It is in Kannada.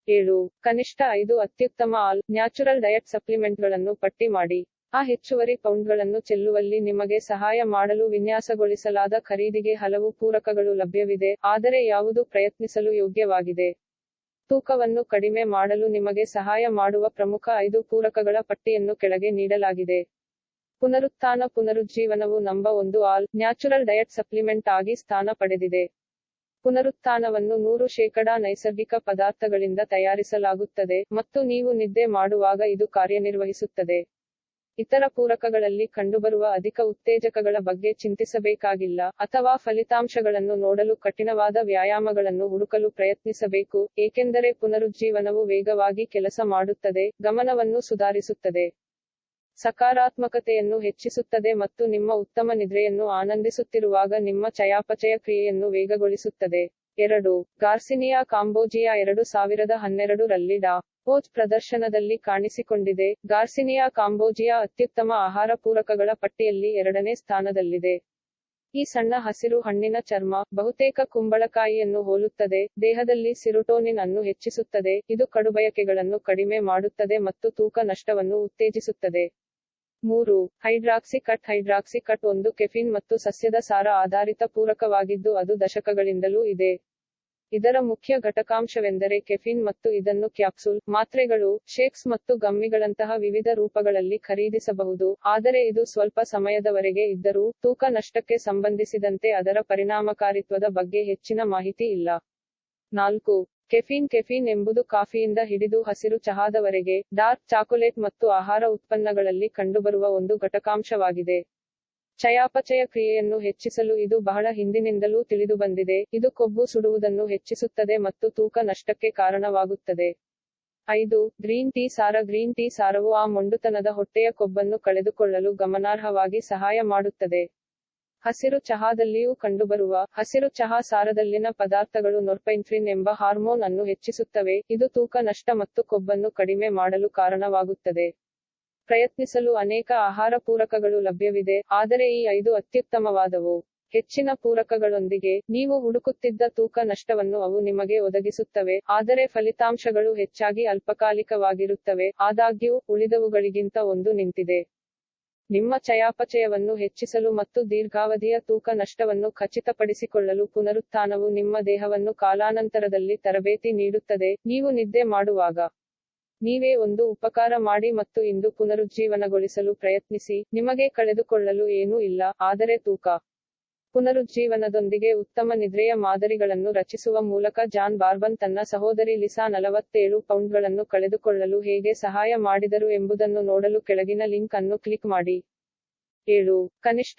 7. ಕನಿಷ್ಠ 5 ಅತ್ಯುತ್ತಮ ಆಲ್ ನ್ಯಾಚುರಲ್ ಡಯಟ್ ಸಪ್ಲಿಮೆಂಟ್ಗಳನ್ನು ಪಟ್ಟಿ ಮಾಡಿ. ಆ ಹೆಚ್ಚುವರಿ ಪೌಂಡ್ಗಳನ್ನು ಚೆಲ್ಲುವಲ್ಲಿ ನಿಮಗೆ ಸಹಾಯ ಮಾಡಲು ವಿನ್ಯಾಸಗೊಳಿಸಲಾದ ಖರೀದಿಗೆ ಹಲವು ಪೂರಕಗಳು ಲಭ್ಯವಿದೆ, ಆದರೆ ಯಾವುದು ಪ್ರಯತ್ನಿಸಲು ಯೋಗ್ಯವಾಗಿದೆ. ತೂಕವನ್ನು ಕಡಿಮೆ ಮಾಡಲು ನಿಮಗೆ ಸಹಾಯ ಮಾಡುವ ಪ್ರಮುಖ 5 ಪೂರಕಗಳ ಪಟ್ಟಿಯನ್ನು ಕೆಳಗೆ ನೀಡಲಾಗಿದೆ. ಪುನರುತ್ಥಾನ ಪುನರುಜ್ಜೀವನವು number 1 all natural diet supplement ಆಗಿ ಸ್ಥಾನ ಪಡೆದಿದೆ. ಪುನರುತ್ಥಾನವನ್ನು 100% ನೈಸರ್ಗಿಕ ಪದಾರ್ಥಗಳಿಂದ ತಯಾರಿಸಲಾಗುತ್ತದೆ, ಮತ್ತು ನೀವು ನಿದ್ದೆ ಮಾಡುವಾಗ ಇದು ಕಾರ್ಯನಿರ್ವಹಿಸುತ್ತದೆ. ಇತರ ಪೂರಕಗಳಲ್ಲಿ ಕಂಡುಬರುವ ಅಧಿಕ ಉತ್ತೇಜಕಗಳ ಬಗ್ಗೆ ಚಿಂತಿಸಬೇಕಾಗಿಲ್ಲ, ಅಥವಾ ಫಲಿತಾಂಶಗಳನ್ನು ನೋಡಲು ಕಠಿಣವಾದ ವ್ಯಾಯಾಮಗಳನ್ನು ಹುಡುಕಲು ಪ್ರಯತ್ನಿಸಬೇಕು, ಏಕೆಂದರೆ ಪುನರುಜ್ಜೀವನವು ವೇಗವಾಗಿ ಕೆಲಸ ಮಾಡುತ್ತದೆ, ಗಮನವನ್ನು ಸುಧಾರಿಸುತ್ತದೆ, ಸಕಾರಾತ್ಮಕತೆಯನ್ನು ಹೆಚ್ಚಿಸುತ್ತದೆ ಮತ್ತು ನಿಮ್ಮ ಉತ್ತಮ ನಿದ್ರೆಯನ್ನು ಆನಂದಿಸುತ್ತಿರುವಾಗ ನಿಮ್ಮ ಚಯಾಪಚಯ ಕ್ರಿಯೆಯನ್ನು ವೇಗಗೊಳಿಸುತ್ತದೆ. 2. ಗಾರ್ಸಿನಿಯಾ ಕಾಂಬೋಜಿಯಾ 2012 ರಲ್ಲಿ ಡಾ. ಓಜ್ ಪ್ರದರ್ಶನದಲ್ಲಿ ಕಾಣಿಸಿಕೊಂಡಿದೆ. ಗಾರ್ಸಿನಿಯಾ ಕಾಂಬೋಜಿಯಾ ಅತ್ಯುತ್ತಮ ಆಹಾರ ಪೂರಕಗಳ ಪಟ್ಟಿಯಲ್ಲಿ 2ನೇ ಸ್ಥಾನದಲ್ಲಿದೆ. ಈ ಸಣ್ಣ ಹಸಿರು ಹಣ್ಣಿನ ಚರ್ಮ, ಬಹುತೇಕ ಕುಂಬಳಕಾಯಿಯನ್ನು ಹೋಲುತ್ತದೆ, ದೇಹದಲ್ಲಿ ಸಿರೊಟೋನಿನ್ ಅನ್ನು ಹೆಚ್ಚಿಸುತ್ತದೆ, ಇದು ಕಡುಬಯಕೆಗಳನ್ನು ಕಡಿಮೆ ಮಾಡುತ್ತದೆ ಮತ್ತು ತೂಕ ನಷ್ಟವನ್ನು ಉತ್ತೇಜಿಸುತ್ತದೆ. 3. ಹೈಡ್ರಾಕ್ಸಿ ಕಟ್ ಒಂದು ಕೆಫಿನ್ ಮತ್ತು ಸಸ್ಯದ ಸಾರ ಆಧಾರಿತ ಪೂರಕವಾಗಿದ್ದು ಅದು ದಶಕಗಳಿಂದಲೂ ಇದೆ. ಇದರ ಮುಖ್ಯ ಘಟಕಾಂಶವೆಂದರೆ ಕೆಫಿನ್ ಮತ್ತು ಇದನ್ನು ಕ್ಯಾಪ್ಸೂಲ್, ಮಾತ್ರೆಗಳು, ಶೇಕ್ಸ್ ಮತ್ತು ಗಮ್ಮಿಗಳಂತಹ ವಿವಿಧ ರೂಪಗಳಲ್ಲಿ ಖರೀದಿಸಬಹುದು, ಆದರೆ ಇದು ಸ್ವಲ್ಪ ಸಮಯದವರೆಗೆ ಇದ್ದರೂ, ತೂಕ ನಷ್ಟಕ್ಕೆ ಸಂಬಂಧಿಸಿದಂತೆ ಅದರ ಪರಿಣಾಮಕಾರಿತ್ವದ ಬಗ್ಗೆ ಹೆಚ್ಚಿನ ಮಾಹಿತಿ ಇಲ್ಲ. 4. ಕೆಫೀನ್ ಎಂಬುದು ಕಾಫಿಯಿಂದ ಹಿಡಿದು ಹಸಿರು ಚಹಾದವರೆಗೆ, ಡಾರ್ಕ್ ಚಾಕೊಲೇಟ್ ಮತ್ತು ಆಹಾರ ಉತ್ಪನ್ನಗಳಲ್ಲಿ ಕಂಡುಬರುವ ಒಂದು ಘಟಕಾಂಶವಾಗಿದೆ. ಚಯಾಪಚಯ ಕ್ರಿಯೆಯನ್ನು ಹೆಚ್ಚಿಸಲು ಇದು ಬಹಳ ಹಿಂದಿನಿಂದಲೂ ತಿಳಿದುಬಂದಿದೆ, ಇದು ಕೊಬ್ಬು ಸುಡುವುದನ್ನು ಹೆಚ್ಚಿಸುತ್ತದೆ ಮತ್ತು ತೂಕ ನಷ್ಟಕ್ಕೆ ಕಾರಣವಾಗುತ್ತದೆ. 5. ಗ್ರೀನ್ ಟೀ ಸಾರವು ಆ ಮೊಂಡುತನದ ಹೊಟ್ಟೆಯ ಕೊಬ್ಬನ್ನು ಕಳೆದುಕೊಳ್ಳಲು ಗಮನಾರ್ಹವಾಗಿ ಸಹಾಯ ಮಾಡುತ್ತದೆ. ಹಸಿರು ಚಹಾದಲ್ಲಿಯೂ ಕಂಡುಬರುವ ಹಸಿರು ಚಹಾ ಸಾರದಲ್ಲಿನ ಪದಾರ್ಥಗಳು ನಾರ್ಪೈನ್ಫ್ರಿನ್ ಎಂಬ ಹಾರ್ಮೋನ್ ಅನ್ನು ಹೆಚ್ಚಿಸುತ್ತವೆ, ಇದು ತೂಕ ನಷ್ಟ ಮತ್ತು ಕೊಬ್ಬನ್ನು ಕಡಿಮೆ ಮಾಡಲು ಕಾರಣವಾಗುತ್ತದೆ. ಪ್ರಯತ್ನಿಸಲು ಅನೇಕ ಆಹಾರ ಪೂರಕಗಳು ಲಭ್ಯವಿದೆ, ಆದರೆ ಈ 5 ಅತ್ಯುತ್ತಮವಾದವು. ಹೆಚ್ಚಿನ ಪೂರಕಗಳೊಂದಿಗೆ, ನೀವು ಹುಡುಕುತ್ತಿದ್ದ ತೂಕ ನಷ್ಟವನ್ನು ಅವು ನಿಮಗೆ ಒದಗಿಸುತ್ತವೆ, ಆದರೆ ಫಲಿತಾಂಶಗಳು ಹೆಚ್ಚಾಗಿ ಅಲ್ಪಕಾಲಿಕವಾಗಿರುತ್ತವೆ, ಆದಾಗ್ಯೂ, ಉಳಿದವುಗಳಿಗಿಂತ ಒಂದು ನಿಂತಿದೆ. ನಿಮ್ಮ ಚಯಾಪಚಯವನ್ನು ಹೆಚ್ಚಿಸಲು ಮತ್ತು ದೀರ್ಘಾವಧಿಯ ತೂಕ ನಷ್ಟವನ್ನು ಖಚಿತಪಡಿಸಿಕೊಳ್ಳಲು ಪುನರುತ್ಥಾನವು ನಿಮ್ಮ ದೇಹವನ್ನು ಕಾಲಾನಂತರದಲ್ಲಿ ತರಬೇತಿ ನೀಡುತ್ತದೆ. ನೀವು ನಿದ್ದೆ ಮಾಡುವಾಗ ನೀವೇ ಒಂದು ಉಪಕಾರ ಮಾಡಿ ಮತ್ತು ಇಂದು ಪುನರುಜ್ಜೀವನಗೊಳಿಸಲು ಪ್ರಯತ್ನಿಸಿ. ನಿಮಗೆ ಕಳೆದುಕೊಳ್ಳಲು ಏನೂ ಇಲ್ಲ, ಆದರೆ ತೂಕ. ಪುನರುಜ್ಜೀವನದೊಂದಿಗೆ ಉತ್ತಮ ನಿದ್ರೆಯ ಮಾದರಿಗಳನ್ನು ರಚಿಸುವ ಮೂಲಕ ಜಾನ್ ಬಾರ್ಬನ್ ತನ್ನ ಸಹೋದರಿ ಲಿಸಾ 47 ಪೌಂಡ್ಗಳನ್ನು ಕಳೆದುಕೊಳ್ಳಲು ಹೇಗೆ ಸಹಾಯ ಮಾಡಿದರು ಎಂಬುದನ್ನು ನೋಡಲು ಕೆಳಗಿನ ಲಿಂಕ್ ಅನ್ನು ಕ್ಲಿಕ್ ಮಾಡಿ. 7. ಕನಿಷ್ಠ